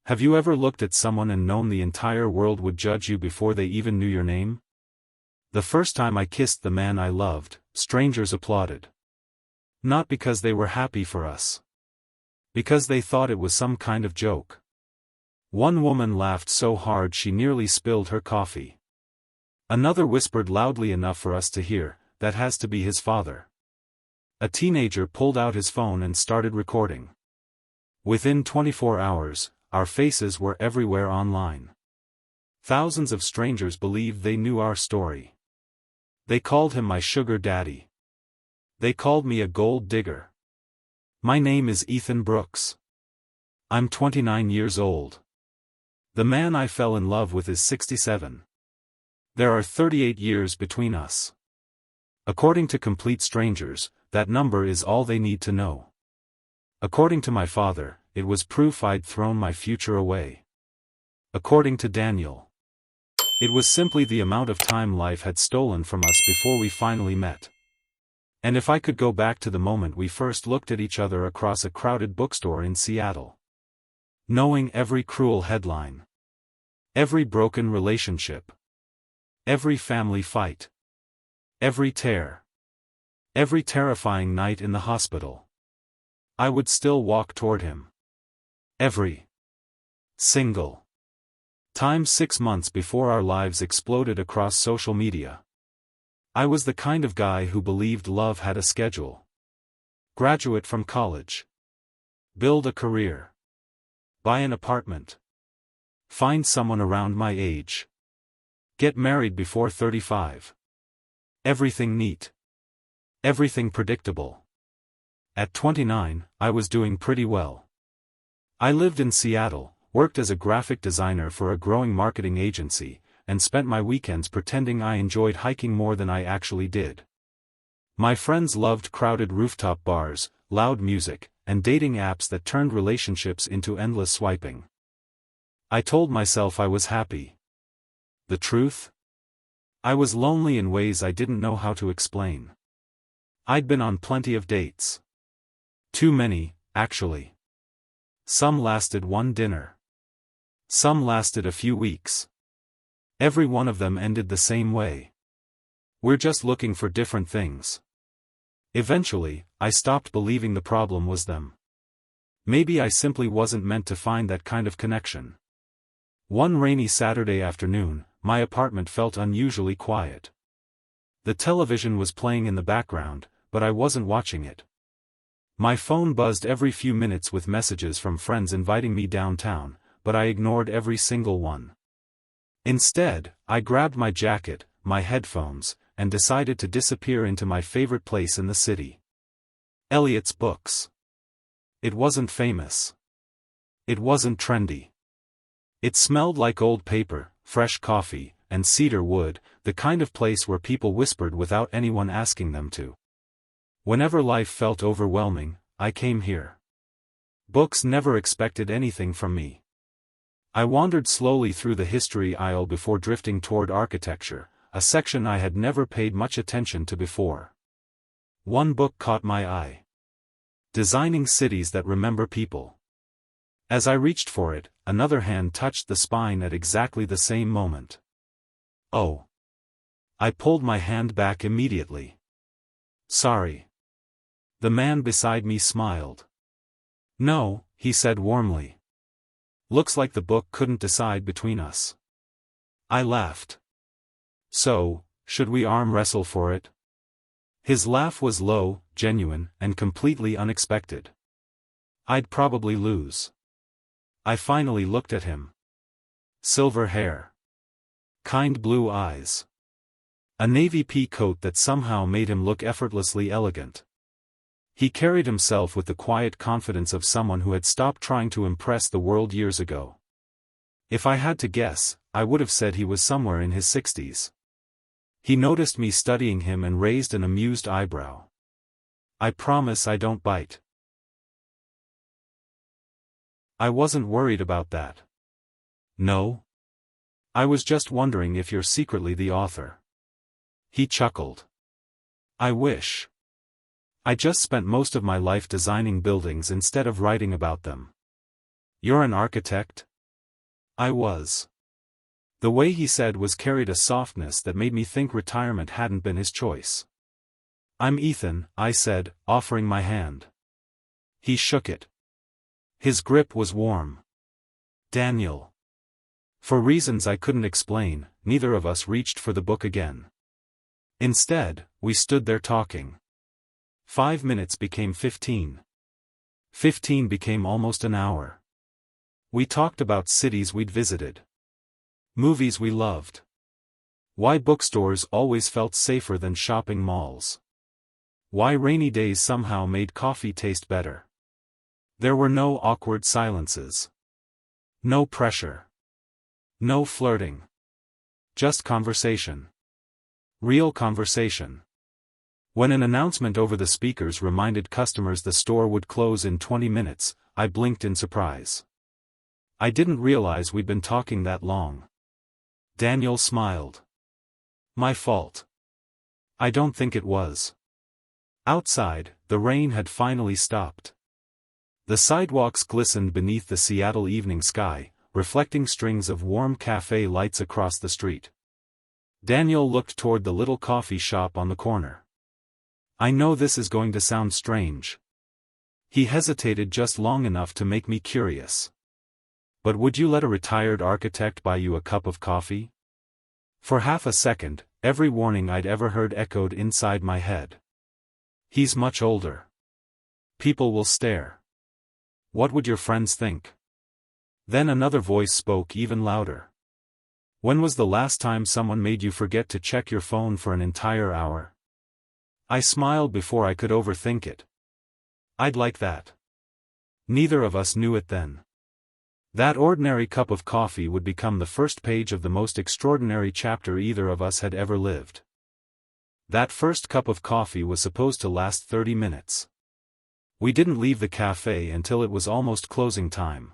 Have you ever looked at someone and known the entire world would judge you before they even knew your name? The first time I kissed the man I loved, strangers applauded. Not because they were happy for us. Because they thought it was some kind of joke. One woman laughed so hard she nearly spilled her coffee. Another whispered loudly enough for us to hear, "That has to be his father." A teenager pulled out his phone and started recording. Within 24 hours, our faces were everywhere online. Thousands of strangers believed they knew our story. They called him my sugar daddy. They called me a gold digger. My name is Ethan Brooks. I'm 29 years old. The man I fell in love with is 67. There are 38 years between us. According to complete strangers, that number is all they need to know. According to my father, it was proof I'd thrown my future away. According to Daniel, it was simply the amount of time life had stolen from us before we finally met. And if I could go back to the moment we first looked at each other across a crowded bookstore in Seattle. Knowing every cruel headline. Every broken relationship. Every family fight. Every tear. Every terrifying night in the hospital. I would still walk toward him. Every single time 6 months before our lives exploded across social media. I was the kind of guy who believed love had a schedule. Graduate from college. Build a career. Buy an apartment. Find someone around my age. Get married before 35. Everything neat. Everything predictable. At 29, I was doing pretty well. I lived in Seattle, worked as a graphic designer for a growing marketing agency, and spent my weekends pretending I enjoyed hiking more than I actually did. My friends loved crowded rooftop bars, loud music, and dating apps that turned relationships into endless swiping. I told myself I was happy. The truth? I was lonely in ways I didn't know how to explain. I'd been on plenty of dates. Too many, actually. Some lasted one dinner. Some lasted a few weeks. Every one of them ended the same way. We're just looking for different things. Eventually, I stopped believing the problem was them. Maybe I simply wasn't meant to find that kind of connection. One rainy Saturday afternoon, my apartment felt unusually quiet. The television was playing in the background, but I wasn't watching it. My phone buzzed every few minutes with messages from friends inviting me downtown, but I ignored every single one. Instead, I grabbed my jacket, my headphones, and decided to disappear into my favorite place in the city. Eliot's Books. It wasn't famous. It wasn't trendy. It smelled like old paper, fresh coffee, and cedar wood, the kind of place where people whispered without anyone asking them to. Whenever life felt overwhelming, I came here. Books never expected anything from me. I wandered slowly through the history aisle before drifting toward architecture, a section I had never paid much attention to before. One book caught my eye. Designing Cities That Remember People. As I reached for it, another hand touched the spine at exactly the same moment. Oh. I pulled my hand back immediately. Sorry. The man beside me smiled. No, he said warmly. Looks like the book couldn't decide between us. I laughed. So, should we arm wrestle for it? His laugh was low, genuine, and completely unexpected. I'd probably lose. I finally looked at him. Silver hair. Kind blue eyes. A navy pea coat that somehow made him look effortlessly elegant. He carried himself with the quiet confidence of someone who had stopped trying to impress the world years ago. If I had to guess, I would have said he was somewhere in his 60s. He noticed me studying him and raised an amused eyebrow. I promise I don't bite. I wasn't worried about that. No? I was just wondering if you're secretly the author. He chuckled. I wish. I just spent most of my life designing buildings instead of writing about them. You're an architect? I was. The way he said was carried a softness that made me think retirement hadn't been his choice. I'm Ethan, I said, offering my hand. He shook it. His grip was warm. Daniel. For reasons I couldn't explain, neither of us reached for the book again. Instead, we stood there talking. 5 minutes became 15. 15 became almost an hour. We talked about cities we'd visited. Movies we loved. Why bookstores always felt safer than shopping malls. Why rainy days somehow made coffee taste better. There were no awkward silences. No pressure. No flirting. Just conversation. Real conversation. When an announcement over the speakers reminded customers the store would close in 20 minutes, I blinked in surprise. I didn't realize we'd been talking that long. Daniel smiled. My fault. I don't think it was. Outside, the rain had finally stopped. The sidewalks glistened beneath the Seattle evening sky, reflecting strings of warm cafe lights across the street. Daniel looked toward the little coffee shop on the corner. I know this is going to sound strange. He hesitated just long enough to make me curious. But would you let a retired architect buy you a cup of coffee? For half a second, every warning I'd ever heard echoed inside my head. He's much older. People will stare. What would your friends think? Then another voice spoke even louder. When was the last time someone made you forget to check your phone for an entire hour? I smiled before I could overthink it. I'd like that. Neither of us knew it then. That ordinary cup of coffee would become the first page of the most extraordinary chapter either of us had ever lived. That first cup of coffee was supposed to last 30 minutes. We didn't leave the cafe until it was almost closing time.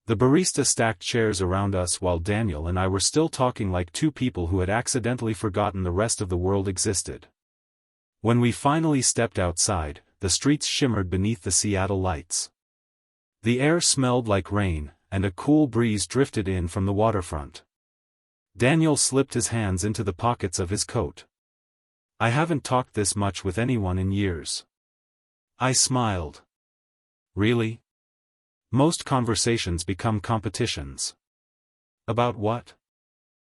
The barista stacked chairs around us while Daniel and I were still talking like two people who had accidentally forgotten the rest of the world existed. When we finally stepped outside, the streets shimmered beneath the Seattle lights. The air smelled like rain, and a cool breeze drifted in from the waterfront. Daniel slipped his hands into the pockets of his coat. I haven't talked this much with anyone in years. I smiled. Really? Most conversations become competitions. About what?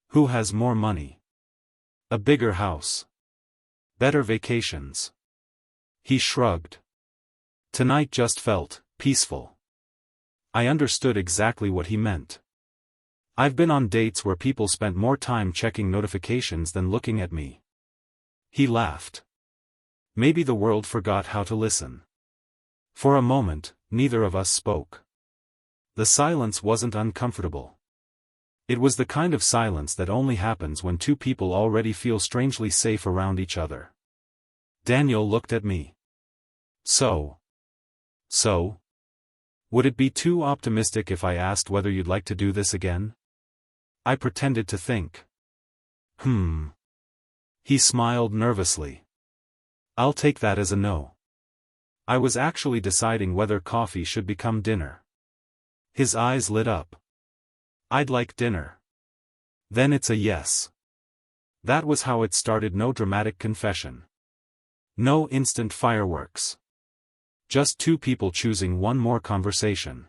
Who has more money? A bigger house. Better vacations. He shrugged. Tonight just felt peaceful. I understood exactly what he meant. I've been on dates where people spent more time checking notifications than looking at me. He laughed. Maybe the world forgot how to listen. For a moment, neither of us spoke. The silence wasn't uncomfortable. It was the kind of silence that only happens when two people already feel strangely safe around each other. Daniel looked at me. So? Would it be too optimistic if I asked whether you'd like to do this again? I pretended to think. He smiled nervously. I'll take that as a no. I was actually deciding whether coffee should become dinner. His eyes lit up. I'd like dinner. Then it's a yes. That was how it started. No dramatic confession. No instant fireworks. Just two people choosing one more conversation.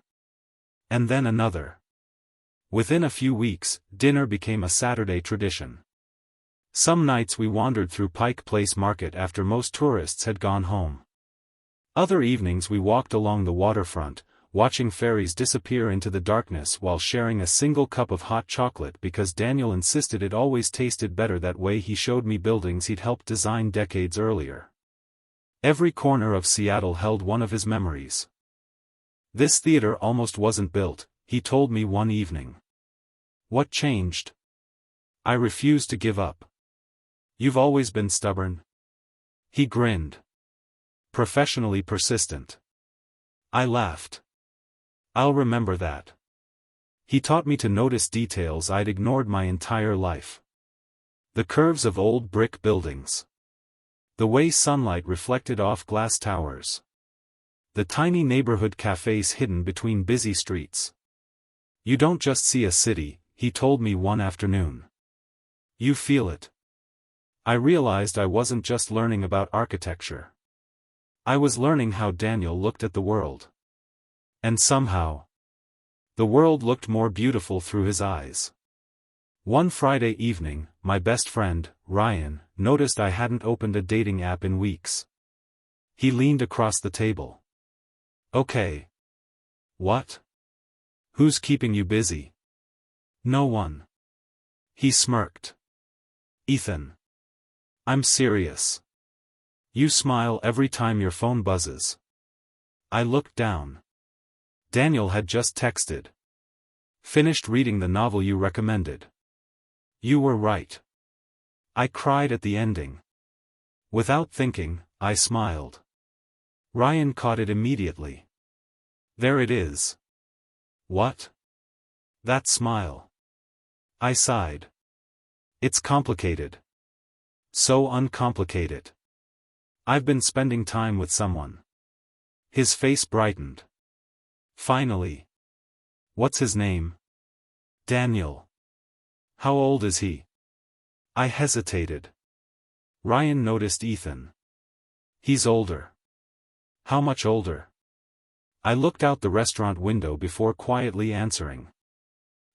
And then another. Within a few weeks, dinner became a Saturday tradition. Some nights we wandered through Pike Place Market after most tourists had gone home. Other evenings we walked along the waterfront, watching ferries disappear into the darkness while sharing a single cup of hot chocolate because Daniel insisted it always tasted better that way. He showed me buildings he'd helped design decades earlier. Every corner of Seattle held one of his memories. This theater almost wasn't built, he told me one evening. What changed? I refused to give up. You've always been stubborn. He grinned. Professionally persistent. I laughed. I'll remember that. He taught me to notice details I'd ignored my entire life. The curves of old brick buildings. The way sunlight reflected off glass towers. The tiny neighborhood cafes hidden between busy streets. You don't just see a city, he told me one afternoon. You feel it. I realized I wasn't just learning about architecture. I was learning how Daniel looked at the world. And somehow, the world looked more beautiful through his eyes. One Friday evening, my best friend, Ryan, noticed I hadn't opened a dating app in weeks. He leaned across the table. Okay. What? Who's keeping you busy? No one. He smirked. Ethan. I'm serious. You smile every time your phone buzzes. I looked down. Daniel had just texted. Finished reading the novel you recommended. You were right. I cried at the ending. Without thinking, I smiled. Ryan caught it immediately. There it is. What? That smile. I sighed. It's complicated. So uncomplicated. I've been spending time with someone. His face brightened. Finally. What's his name? Daniel. How old is he? I hesitated. Ryan noticed Ethan. He's older. How much older? I looked out the restaurant window before quietly answering.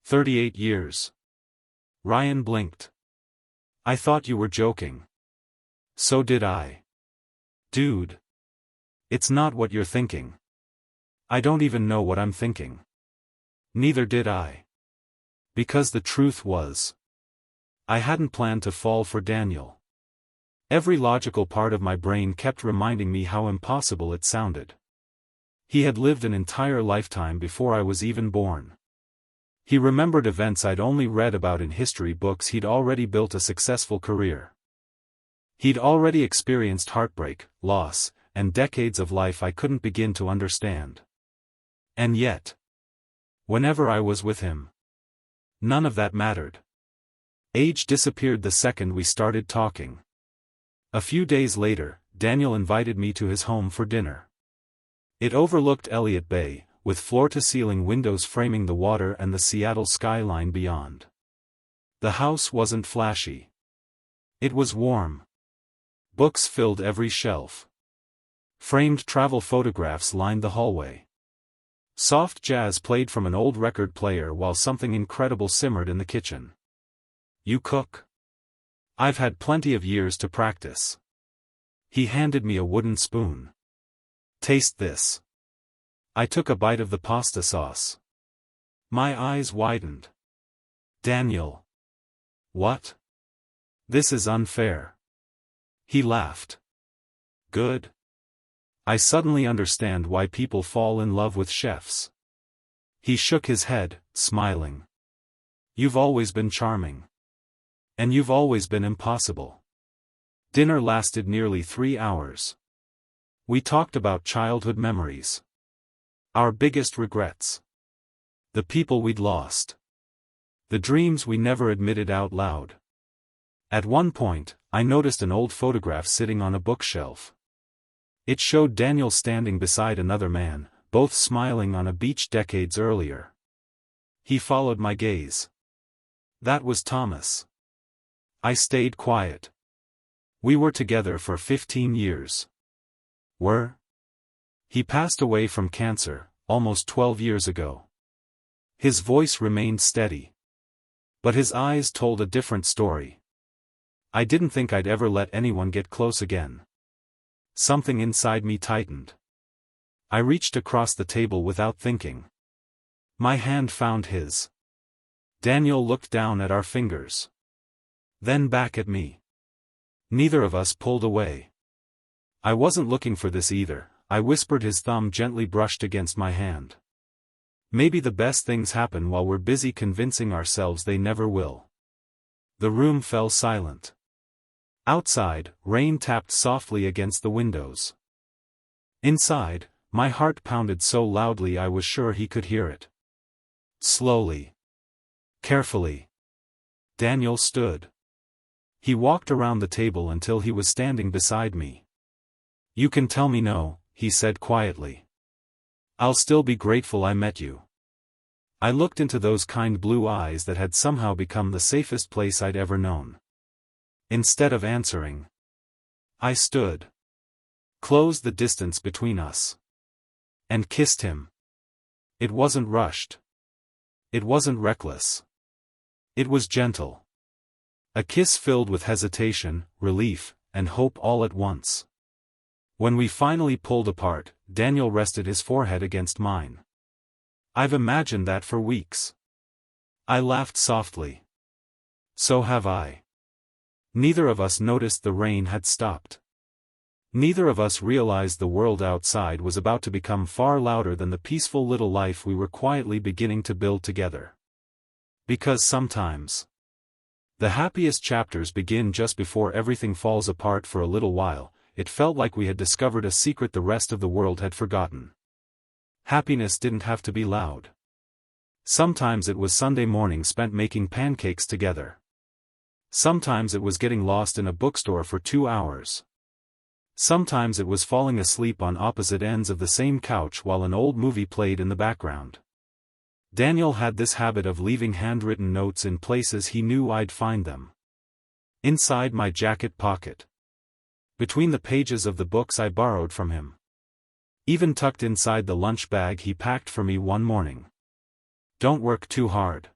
38 years. Ryan blinked. I thought you were joking. So did I. Dude. It's not what you're thinking. I don't even know what I'm thinking. Neither did I. Because the truth was, I hadn't planned to fall for Daniel. Every logical part of my brain kept reminding me how impossible it sounded. He had lived an entire lifetime before I was even born. He remembered events I'd only read about in history books. He'd already built a successful career. He'd already experienced heartbreak, loss, and decades of life I couldn't begin to understand. And yet, whenever I was with him, none of that mattered. Age disappeared the second we started talking. A few days later, Daniel invited me to his home for dinner. It overlooked Elliott Bay, with floor-to-ceiling windows framing the water and the Seattle skyline beyond. The house wasn't flashy. It was warm. Books filled every shelf. Framed travel photographs lined the hallway. Soft jazz played from an old record player while something incredible simmered in the kitchen. You cook? I've had plenty of years to practice. He handed me a wooden spoon. Taste this. I took a bite of the pasta sauce. My eyes widened. Daniel. What? This is unfair. He laughed. Good. I suddenly understand why people fall in love with chefs. He shook his head, smiling. You've always been charming. And you've always been impossible. Dinner lasted nearly 3 hours. We talked about childhood memories. Our biggest regrets. The people we'd lost. The dreams we never admitted out loud. At one point, I noticed an old photograph sitting on a bookshelf. It showed Daniel standing beside another man, both smiling on a beach decades earlier. He followed my gaze. That was Thomas. I stayed quiet. We were together for 15 years. Were? He passed away from cancer, almost 12 years ago. His voice remained steady. But his eyes told a different story. I didn't think I'd ever let anyone get close again. Something inside me tightened. I reached across the table without thinking. My hand found his. Daniel looked down at our fingers. Then back at me. Neither of us pulled away. I wasn't looking for this either. I whispered. His thumb gently brushed against my hand. Maybe the best things happen while we're busy convincing ourselves they never will. The room fell silent. Outside, rain tapped softly against the windows. Inside, my heart pounded so loudly I was sure he could hear it. Slowly. Carefully. Daniel stood. He walked around the table until he was standing beside me. You can tell me no, he said quietly. I'll still be grateful I met you. I looked into those kind blue eyes that had somehow become the safest place I'd ever known. Instead of answering, I stood, closed the distance between us, and kissed him. It wasn't rushed. It wasn't reckless. It was gentle. A kiss filled with hesitation, relief, and hope all at once. When we finally pulled apart, Daniel rested his forehead against mine. I've imagined that for weeks. I laughed softly. So have I. Neither of us noticed the rain had stopped. Neither of us realized the world outside was about to become far louder than the peaceful little life we were quietly beginning to build together. Because sometimes, the happiest chapters begin just before everything falls apart. For a little while, it felt like we had discovered a secret the rest of the world had forgotten. Happiness didn't have to be loud. Sometimes it was Sunday morning spent making pancakes together. Sometimes it was getting lost in a bookstore for 2 hours. Sometimes it was falling asleep on opposite ends of the same couch while an old movie played in the background. Daniel had this habit of leaving handwritten notes in places he knew I'd find them. Inside my jacket pocket. Between the pages of the books I borrowed from him. Even tucked inside the lunch bag he packed for me one morning. Don't work too hard.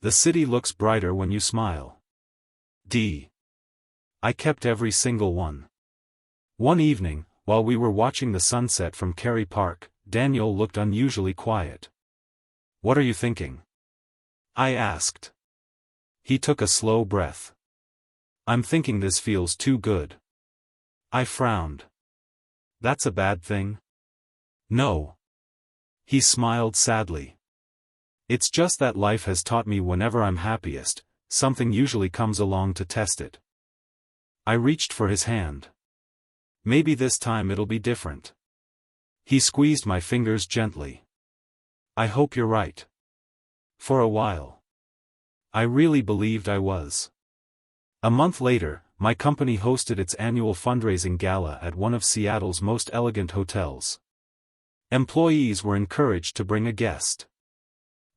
The city looks brighter when you smile. D. I kept every single one. One evening, while we were watching the sunset from Kerry Park, Daniel looked unusually quiet. What are you thinking? I asked. He took a slow breath. I'm thinking this feels too good. I frowned. That's a bad thing? No. He smiled sadly. It's just that life has taught me whenever I'm happiest, something usually comes along to test it. I reached for his hand. Maybe this time it'll be different. He squeezed my fingers gently. I hope you're right. For a while. I really believed I was. A month later, my company hosted its annual fundraising gala at one of Seattle's most elegant hotels. Employees were encouraged to bring a guest.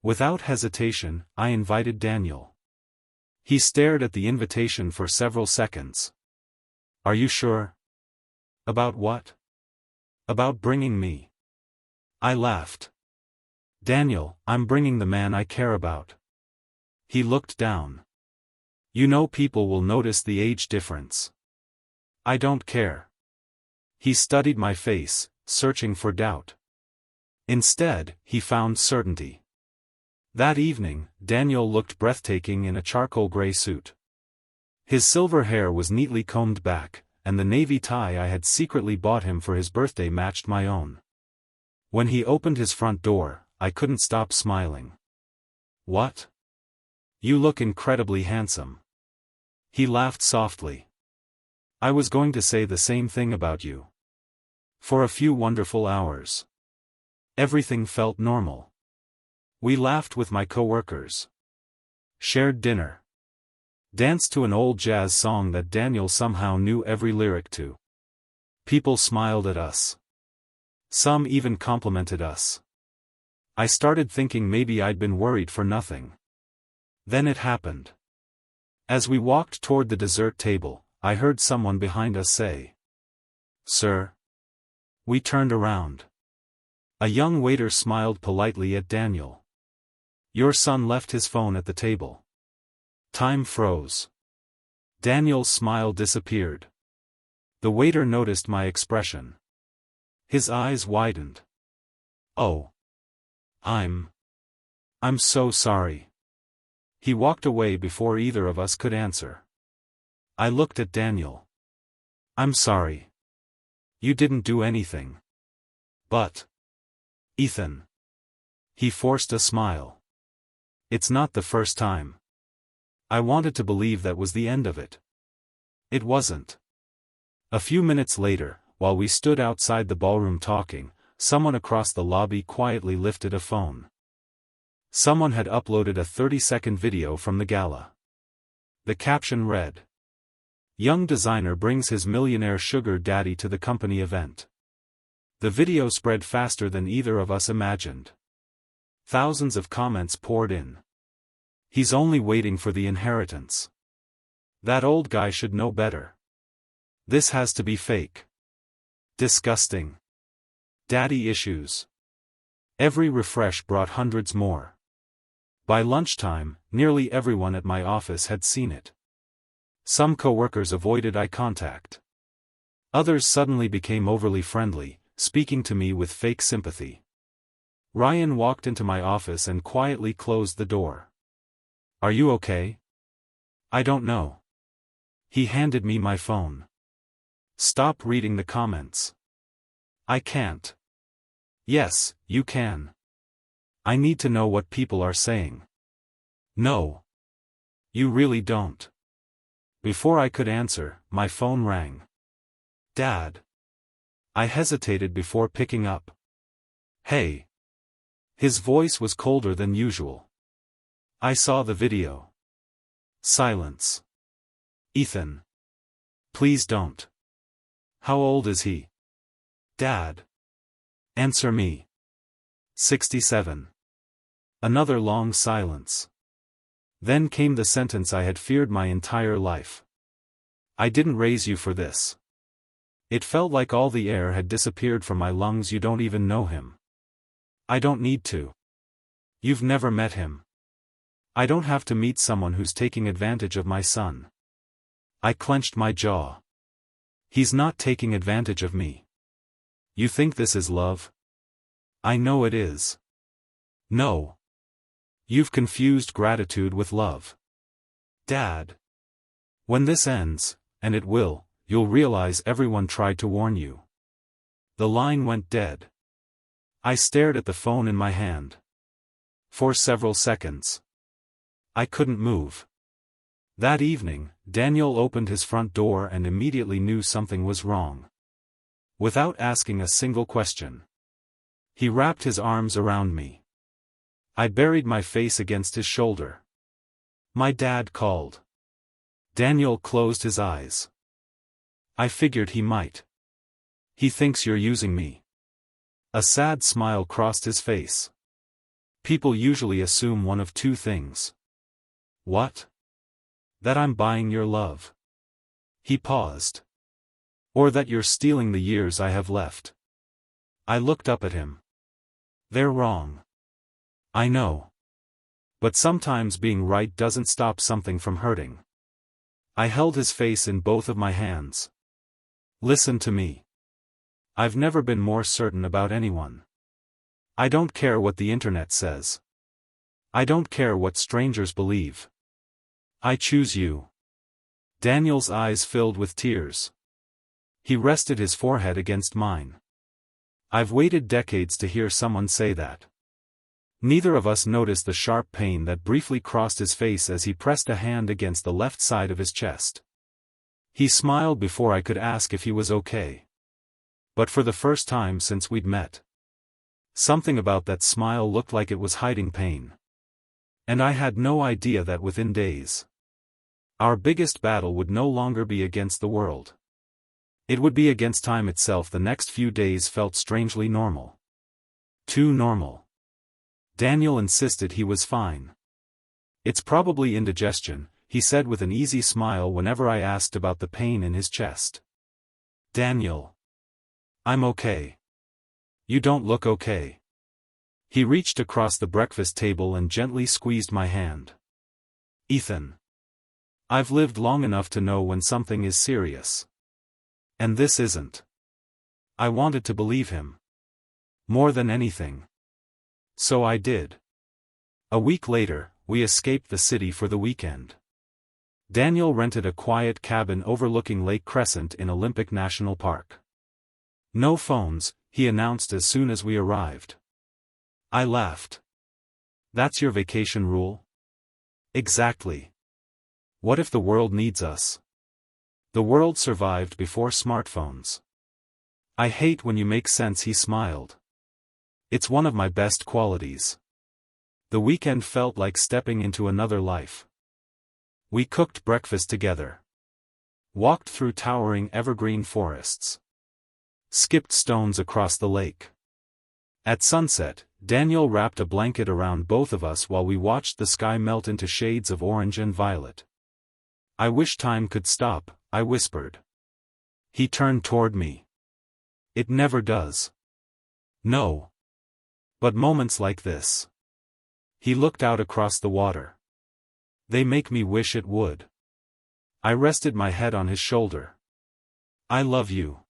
Without hesitation, I invited Daniel. He stared at the invitation for several seconds. Are you sure? About what? About bringing me. I laughed. Daniel, I'm bringing the man I care about. He looked down. You know, people will notice the age difference. I don't care. He studied my face, searching for doubt. Instead, he found certainty. That evening, Daniel looked breathtaking in a charcoal gray suit. His silver hair was neatly combed back, and the navy tie I had secretly bought him for his birthday matched my own. When he opened his front door, I couldn't stop smiling. What? You look incredibly handsome. He laughed softly. I was going to say the same thing about you. For a few wonderful hours. Everything felt normal. We laughed with my coworkers. Shared dinner. Danced to an old jazz song that Daniel somehow knew every lyric to. People smiled at us. Some even complimented us. I started thinking maybe I'd been worried for nothing. Then it happened. As we walked toward the dessert table, I heard someone behind us say, "Sir?" We turned around. A young waiter smiled politely at Daniel. Your son left his phone at the table. Time froze. Daniel's smile disappeared. The waiter noticed my expression. His eyes widened. Oh. I'm so sorry. He walked away before either of us could answer. I looked at Daniel. I'm sorry. You didn't do anything. But, Ethan. He forced a smile. It's not the first time. I wanted to believe that was the end of it. It wasn't. A few minutes later, while we stood outside the ballroom talking, someone across the lobby quietly lifted a phone. Someone had uploaded a 30-second video from the gala. The caption read, "Young designer brings his millionaire sugar daddy to the company event." The video spread faster than either of us imagined. Thousands of comments poured in. He's only waiting for the inheritance. That old guy should know better. This has to be fake. Disgusting. Daddy issues. Every refresh brought hundreds more. By lunchtime, nearly everyone at my office had seen it. Some coworkers avoided eye contact. Others suddenly became overly friendly, speaking to me with fake sympathy. Ryan walked into my office and quietly closed the door. "Are you okay?" "I don't know." He handed me my phone. "Stop reading the comments." "I can't." "Yes, you can. I need to know what people are saying." "No. You really don't." Before I could answer, my phone rang. "Dad." I hesitated before picking up. "Hey." His voice was colder than usual. "I saw the video." Silence. "Ethan. Please don't." "How old is he?" "Dad." "Answer me." 67. Another long silence. Then came the sentence I had feared my entire life. "I didn't raise you for this." It felt like all the air had disappeared from my lungs. "You don't even know him." "I don't need to." "You've never met him." "I don't have to meet someone who's taking advantage of my son." I clenched my jaw. "He's not taking advantage of me." "You think this is love?" "I know it is." "No. You've confused gratitude with love." "Dad. When this ends, and it will, you'll realize everyone tried to warn you." The line went dead. I stared at the phone in my hand. For several seconds. I couldn't move. That evening, Daniel opened his front door and immediately knew something was wrong. Without asking a single question. He wrapped his arms around me. I buried my face against his shoulder. "My dad called." Daniel closed his eyes. "I figured he might. He thinks you're using me." A sad smile crossed his face. "People usually assume one of two things." "What?" "That I'm buying your love." He paused. "Or that you're stealing the years I have left." I looked up at him. "They're wrong." "I know. But sometimes being right doesn't stop something from hurting." I held his face in both of my hands. "Listen to me. I've never been more certain about anyone. I don't care what the internet says. I don't care what strangers believe. I choose you." Daniel's eyes filled with tears. He rested his forehead against mine. I've waited decades to hear someone say that. Neither of us noticed the sharp pain that briefly crossed his face as he pressed a hand against the left side of his chest. He smiled before I could ask if he was okay. But for the first time since we'd met. Something about that smile looked like it was hiding pain. And I had no idea that within days, our biggest battle would no longer be against the world. It would be against time itself. The next few days felt strangely normal. Too normal. Daniel insisted he was fine. "It's probably indigestion," he said with an easy smile whenever I asked about the pain in his chest. "Daniel. I'm okay." "You don't look okay." He reached across the breakfast table and gently squeezed my hand. "Ethan. I've lived long enough to know when something is serious. And this isn't." I wanted to believe him. More than anything. So I did. A week later, we escaped the city for the weekend. Daniel rented a quiet cabin overlooking Lake Crescent in Olympic National Park. "No phones," he announced as soon as we arrived. I laughed. "That's your vacation rule?" "Exactly. What if the world needs us?" "The world survived before smartphones." "I hate when you make sense," he smiled. "It's one of my best qualities." The weekend felt like stepping into another life. We cooked breakfast together. Walked through towering evergreen forests. Skipped stones across the lake. At sunset, Daniel wrapped a blanket around both of us while we watched the sky melt into shades of orange and violet. "I wish time could stop," I whispered. He turned toward me. "It never does." "No. But moments like this." He looked out across the water. "They make me wish it would." I rested my head on his shoulder. "I love you."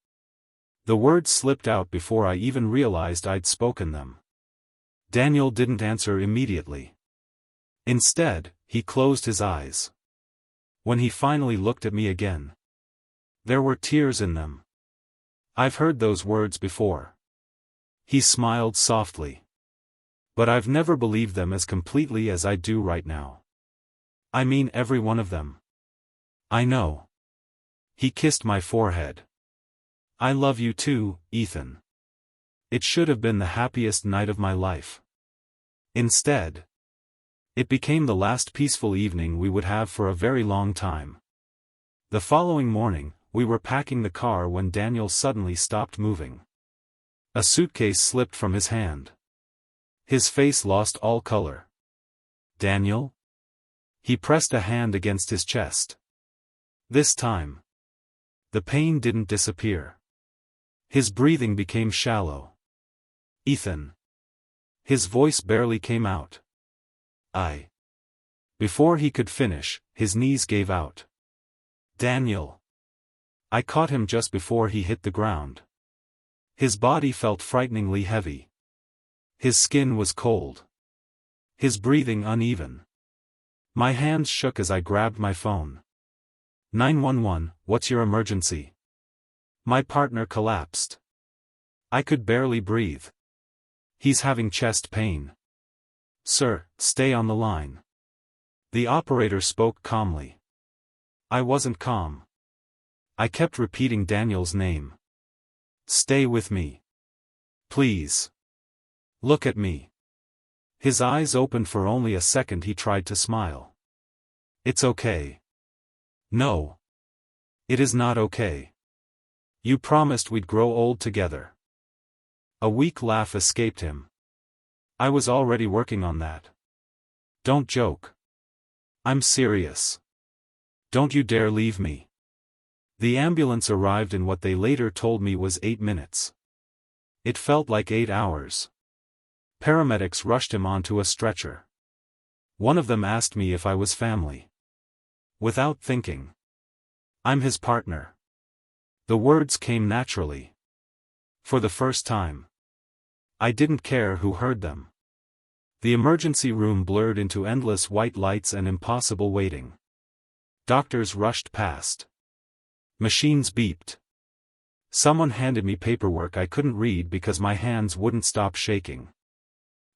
The words slipped out before I even realized I'd spoken them. Daniel didn't answer immediately. Instead, he closed his eyes. When he finally looked at me again, there were tears in them. "I've heard those words before." He smiled softly. "But I've never believed them as completely as I do right now. I mean every one of them." "I know." He kissed my forehead. "I love you too, Ethan. It should have been the happiest night of my life. Instead, it became the last peaceful evening we would have for a very long time." The following morning, we were packing the car when Daniel suddenly stopped moving. A suitcase slipped from his hand. His face lost all color. "Daniel?" He pressed a hand against his chest. This time, the pain didn't disappear. His breathing became shallow. "Ethan." His voice barely came out. Before he could finish, his knees gave out. "Daniel." I caught him just before he hit the ground. His body felt frighteningly heavy. His skin was cold. His breathing uneven. My hands shook as I grabbed my phone. 911, what's your emergency?" My partner collapsed. I could barely breathe. "He's having chest pain." "Sir, stay on the line." The operator spoke calmly. I wasn't calm. I kept repeating Daniel's name. "Stay with me. Please. Look at me." His eyes opened for only a second. He tried to smile. "It's okay." "No. It is not okay. You promised we'd grow old together." A weak laugh escaped him. "I was already working on that." "Don't joke." "I'm serious. Don't you dare leave me." The ambulance arrived in what they later told me was 8 minutes. It felt like 8 hours. Paramedics rushed him onto a stretcher. One of them asked me if I was family. Without thinking, "I'm his partner." The words came naturally. For the first time. I didn't care who heard them. The emergency room blurred into endless white lights and impossible waiting. Doctors rushed past. Machines beeped. Someone handed me paperwork I couldn't read because my hands wouldn't stop shaking.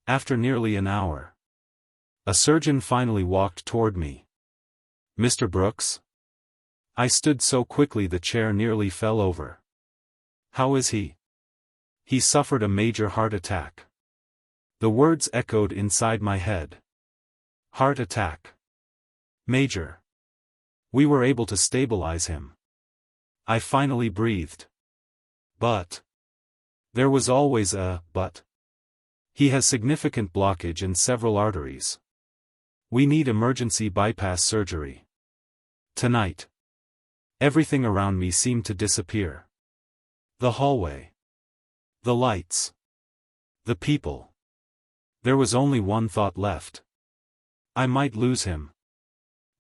After nearly an hour, a surgeon finally walked toward me. "Mr. Brooks?" I stood so quickly the chair nearly fell over. "How is he?" "He suffered a major heart attack." The words echoed inside my head. Heart attack. Major. We were able to stabilize him. I finally breathed. But there was always a but. He has significant blockage in several arteries. We need emergency bypass surgery. Tonight. Everything around me seemed to disappear. The hallway. The lights. The people. There was only one thought left. I might lose him.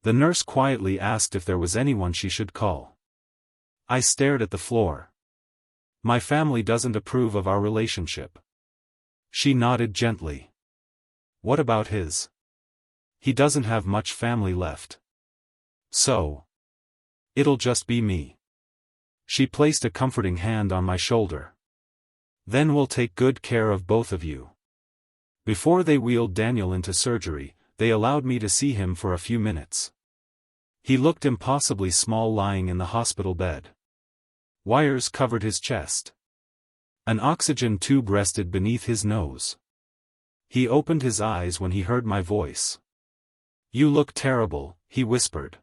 The nurse quietly asked if there was anyone she should call. I stared at the floor. "My family doesn't approve of our relationship." She nodded gently. "What about his?" "He doesn't have much family left. So it'll just be me." She placed a comforting hand on my shoulder. "Then we'll take good care of both of you." Before they wheeled Daniel into surgery, they allowed me to see him for a few minutes. He looked impossibly small lying in the hospital bed. Wires covered his chest. An oxygen tube rested beneath his nose. He opened his eyes when he heard my voice. "You look terrible," he whispered.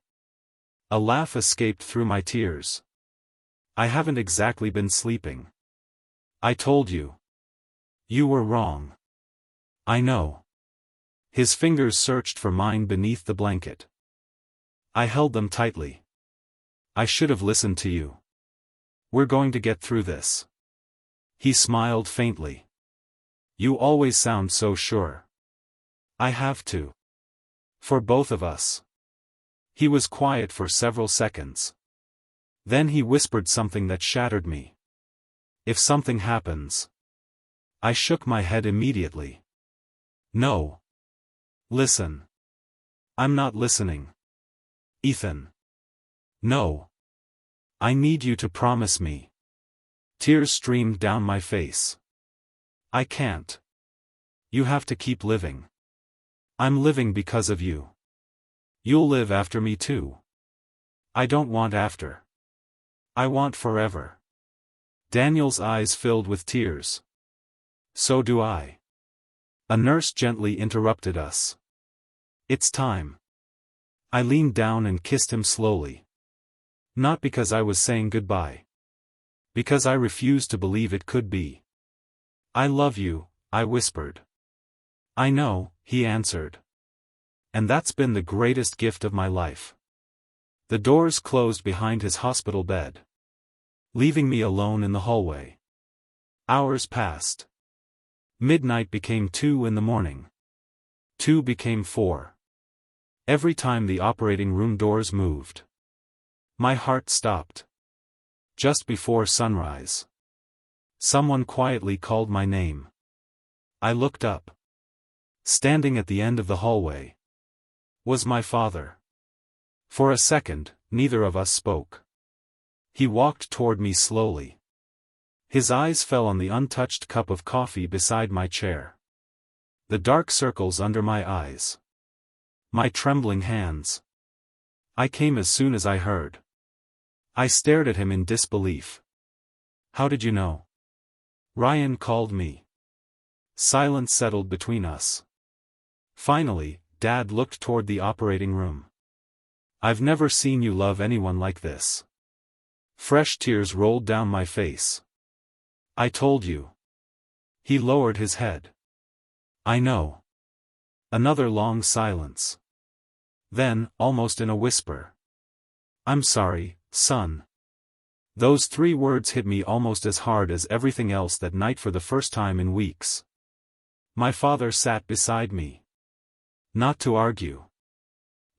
A laugh escaped through my tears. "I haven't exactly been sleeping." "I told you. You were wrong." I know. His fingers searched for mine beneath the blanket. I held them tightly. I should have listened to you. We're going to get through this. He smiled faintly. You always sound so sure. I have to. For both of us. He was quiet for several seconds. Then he whispered something that shattered me. If something happens. I shook my head immediately. No. Listen. I'm not listening. Ethan. No. I need you to promise me. Tears streamed down my face. I can't. You have to keep living. I'm living because of you. You'll live after me too. I don't want after. I want forever. Daniel's eyes filled with tears. So do I. A nurse gently interrupted us. It's time. I leaned down and kissed him slowly. Not because I was saying goodbye. Because I refused to believe it could be. I love you, I whispered. I know, he answered. And that's been the greatest gift of my life. The doors closed behind his hospital bed, leaving me alone in the hallway. Hours passed. Midnight became 2 in the morning. 2 became 4. Every time the operating room doors moved, my heart stopped. Just before sunrise, someone quietly called my name. I looked up. Standing at the end of the hallway was my father. For a second, neither of us spoke. He walked toward me slowly. His eyes fell on the untouched cup of coffee beside my chair. The dark circles under my eyes. My trembling hands. I came as soon as I heard. I stared at him in disbelief. How did you know? Ryan called me. Silence settled between us. Finally, Dad looked toward the operating room. I've never seen you love anyone like this. Fresh tears rolled down my face. I told you. He lowered his head. I know. Another long silence. Then, almost in a whisper. I'm sorry, son. Those 3 words hit me almost as hard as everything else that night for the first time in weeks. My father sat beside me. Not to argue.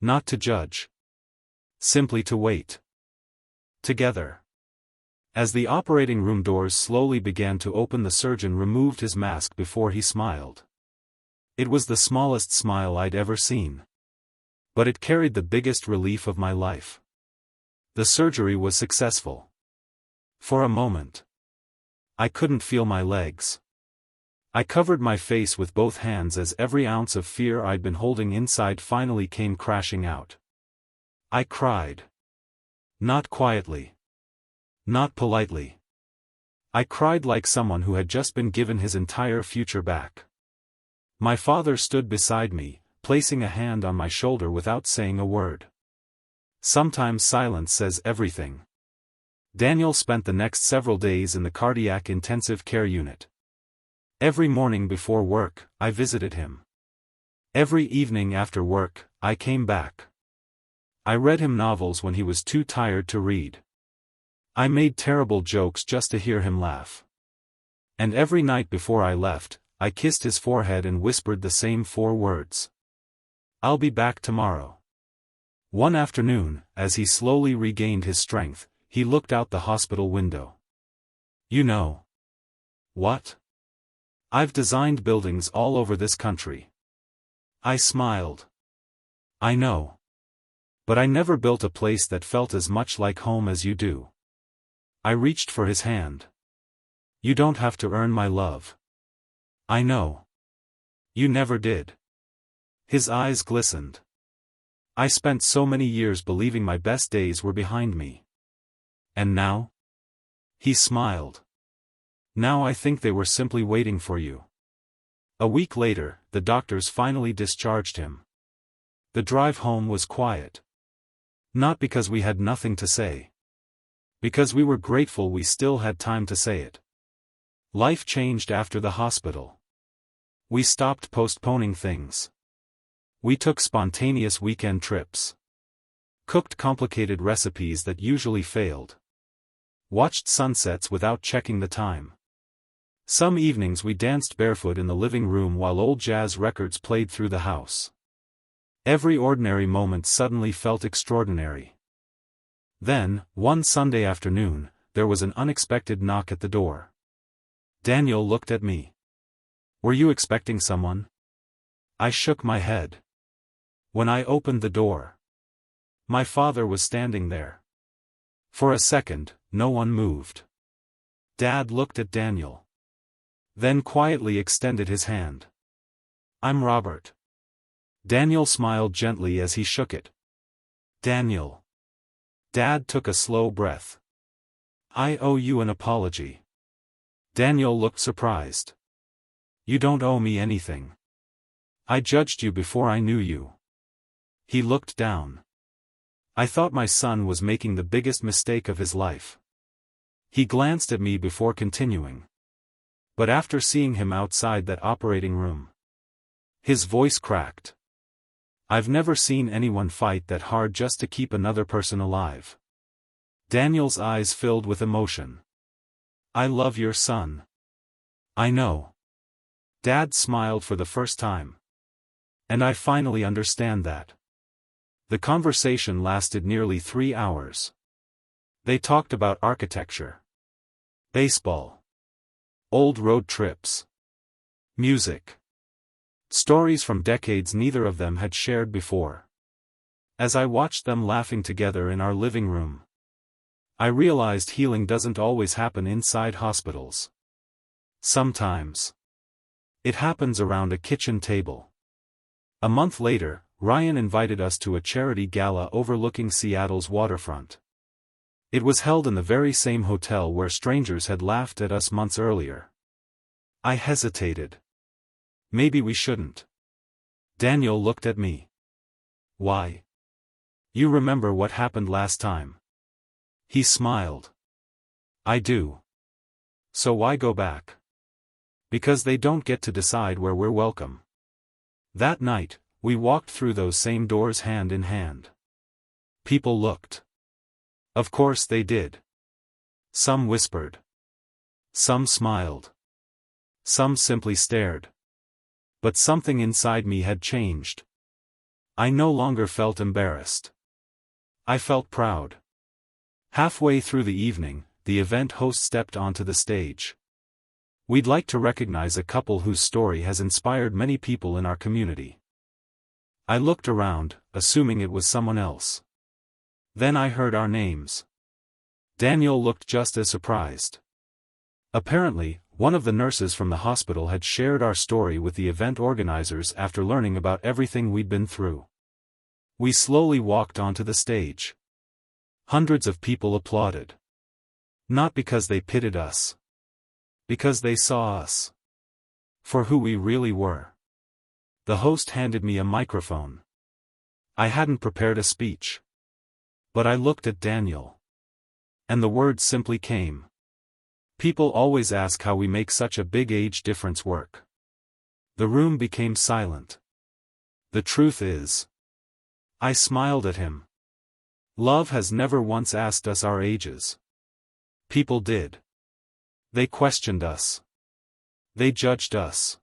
Not to judge. Simply to wait. Together. As the operating room doors slowly began to open, the surgeon removed his mask before he smiled. It was the smallest smile I'd ever seen. But it carried the biggest relief of my life. The surgery was successful. For a moment, I couldn't feel my legs. I covered my face with both hands as every ounce of fear I'd been holding inside finally came crashing out. I cried. Not quietly. Not politely. I cried like someone who had just been given his entire future back. My father stood beside me, placing a hand on my shoulder without saying a word. Sometimes silence says everything. Daniel spent the next several days in the cardiac intensive care unit. Every morning before work, I visited him. Every evening after work, I came back. I read him novels when he was too tired to read. I made terrible jokes just to hear him laugh. And every night before I left, I kissed his forehead and whispered the same 4 words. I'll be back tomorrow. One afternoon, as he slowly regained his strength, he looked out the hospital window. You know. What? I've designed buildings all over this country. I smiled. I know. But I never built a place that felt as much like home as you do. I reached for his hand. You don't have to earn my love. I know. You never did. His eyes glistened. I spent so many years believing my best days were behind me. And now? He smiled. Now I think they were simply waiting for you. A week later, the doctors finally discharged him. The drive home was quiet. Not because we had nothing to say. Because we were grateful we still had time to say it. Life changed after the hospital. We stopped postponing things. We took spontaneous weekend trips. Cooked complicated recipes that usually failed. Watched sunsets without checking the time. Some evenings we danced barefoot in the living room while old jazz records played through the house. Every ordinary moment suddenly felt extraordinary. Then, one Sunday afternoon, there was an unexpected knock at the door. Daniel looked at me. "Were you expecting someone?" I shook my head. When I opened the door, my father was standing there. For a second, no one moved. Dad looked at Daniel. Then quietly extended his hand. "I'm Robert." Daniel smiled gently as he shook it. "Daniel." Dad took a slow breath. "I owe you an apology." Daniel looked surprised. "You don't owe me anything. I judged you before I knew you." He looked down. I thought my son was making the biggest mistake of his life. He glanced at me before continuing. But after seeing him outside that operating room, his voice cracked. "I've never seen anyone fight that hard just to keep another person alive." Daniel's eyes filled with emotion. "I love your son." "I know." Dad smiled for the first time. "And I finally understand that." The conversation lasted nearly 3 hours. They talked about architecture, baseball, old road trips, music, stories from decades neither of them had shared before. As I watched them laughing together in our living room, I realized healing doesn't always happen inside hospitals. Sometimes it happens around a kitchen table. A month later, Ryan invited us to a charity gala overlooking Seattle's waterfront. It was held in the very same hotel where strangers had laughed at us months earlier. I hesitated. "Maybe we shouldn't." Daniel looked at me. "Why?" "You remember what happened last time?" He smiled. "I do." "So why go back?" "Because they don't get to decide where we're welcome." That night, we walked through those same doors hand in hand. People looked. Of course they did. Some whispered. Some smiled. Some simply stared. But something inside me had changed. I no longer felt embarrassed. I felt proud. Halfway through the evening, the event host stepped onto the stage. "We'd like to recognize a couple whose story has inspired many people in our community." I looked around, assuming it was someone else. Then I heard our names. Daniel looked just as surprised. Apparently, one of the nurses from the hospital had shared our story with the event organizers after learning about everything we'd been through. We slowly walked onto the stage. Hundreds of people applauded. Not because they pitied us. Because they saw us for who we really were. The host handed me a microphone. I hadn't prepared a speech. But I looked at Daniel. And the words simply came. "People always ask how we make such a big age difference work." The room became silent. "The truth is," I smiled at him, "love has never once asked us our ages." People did. They questioned us. They judged us.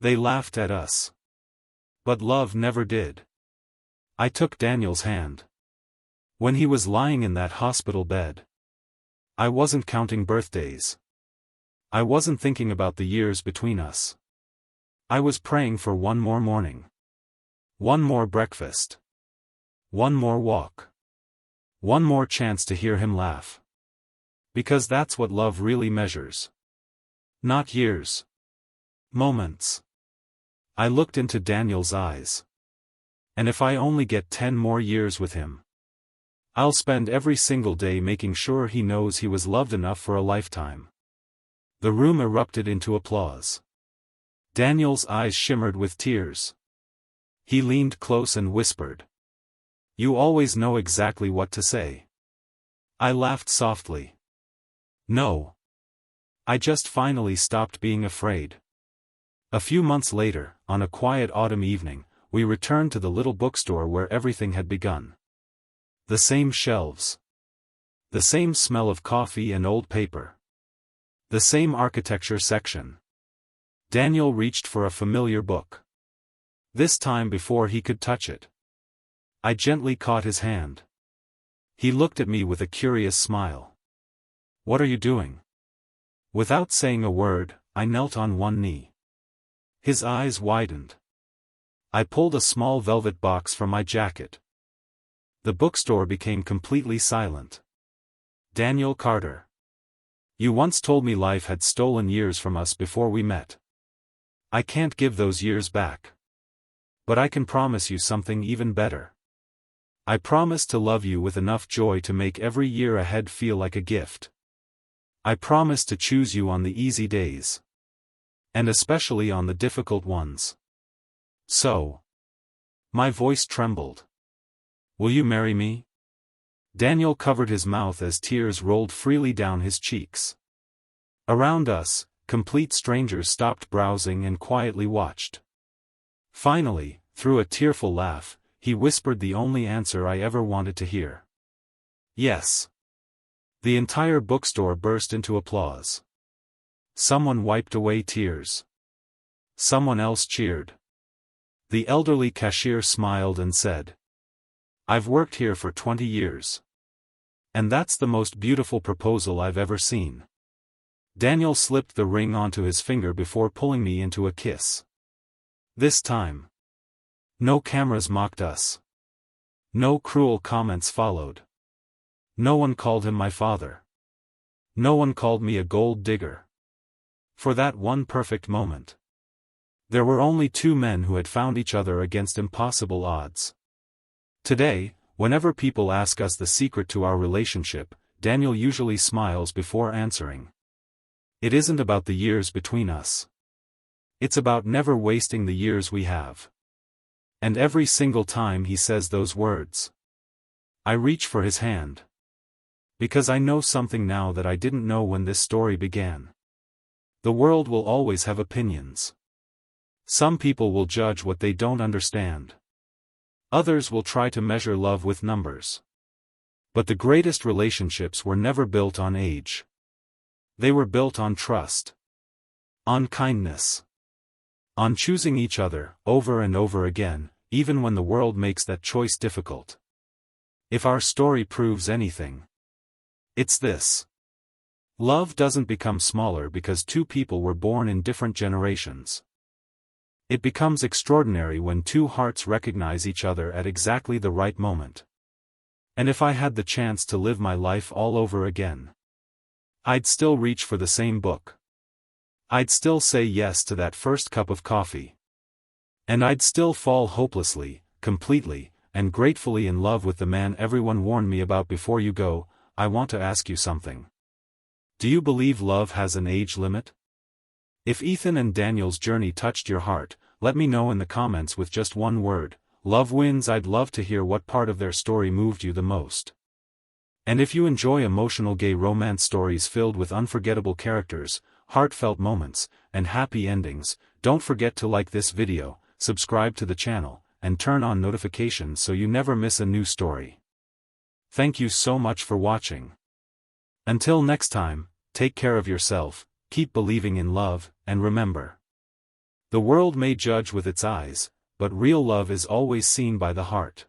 They laughed at us. But love never did. I took Daniel's hand. When he was lying in that hospital bed, I wasn't counting birthdays. I wasn't thinking about the years between us. I was praying for one more morning. One more breakfast. One more walk. One more chance to hear him laugh. Because that's what love really measures. Not years. Moments. I looked into Daniel's eyes. And if I only get 10 more years with him, I'll spend every single day making sure he knows he was loved enough for a lifetime. The room erupted into applause. Daniel's eyes shimmered with tears. He leaned close and whispered, "You always know exactly what to say." I laughed softly. "No. I just finally stopped being afraid." A few months later, on a quiet autumn evening, we returned to the little bookstore where everything had begun. The same shelves. The same smell of coffee and old paper. The same architecture section. Daniel reached for a familiar book. This time before he could touch it. I gently caught his hand. He looked at me with a curious smile. "What are you doing?" Without saying a word, I knelt on one knee. His eyes widened. I pulled a small velvet box from my jacket. The bookstore became completely silent. "Daniel Carter. You once told me life had stolen years from us before we met. I can't give those years back. But I can promise you something even better. I promise to love you with enough joy to make every year ahead feel like a gift. I promise to choose you on the easy days. And especially on the difficult ones. So." My voice trembled. "Will you marry me?" Daniel covered his mouth as tears rolled freely down his cheeks. Around us, complete strangers stopped browsing and quietly watched. Finally, through a tearful laugh, he whispered the only answer I ever wanted to hear. "Yes." The entire bookstore burst into applause. Someone wiped away tears. Someone else cheered. The elderly cashier smiled and said, "I've worked here for 20 years. And that's the most beautiful proposal I've ever seen." Daniel slipped the ring onto his finger before pulling me into a kiss. This time, no cameras mocked us. No cruel comments followed. No one called him my father. No one called me a gold digger. For that one perfect moment, there were only two men who had found each other against impossible odds. Today, whenever people ask us the secret to our relationship, Daniel usually smiles before answering. It isn't about the years between us. It's about never wasting the years we have. And every single time he says those words, I reach for his hand. Because I know something now that I didn't know when this story began. The world will always have opinions. Some people will judge what they don't understand. Others will try to measure love with numbers. But the greatest relationships were never built on age. They were built on trust. On kindness. On choosing each other, over and over again, even when the world makes that choice difficult. If our story proves anything, it's this. Love doesn't become smaller because two people were born in different generations. It becomes extraordinary when two hearts recognize each other at exactly the right moment. And if I had the chance to live my life all over again, I'd still reach for the same book. I'd still say yes to that first cup of coffee. And I'd still fall hopelessly, completely, and gratefully in love with the man everyone warned me about. Before you go, I want to ask you something. Do you believe love has an age limit? If Ethan and Daniel's journey touched your heart, let me know in the comments with just one word, love wins. I'd love to hear what part of their story moved you the most. And if you enjoy emotional gay romance stories filled with unforgettable characters, heartfelt moments, and happy endings, don't forget to like this video, subscribe to the channel, and turn on notifications so you never miss a new story. Thank you so much for watching. Until next time, take care of yourself, keep believing in love, and remember. The world may judge with its eyes, but real love is always seen by the heart.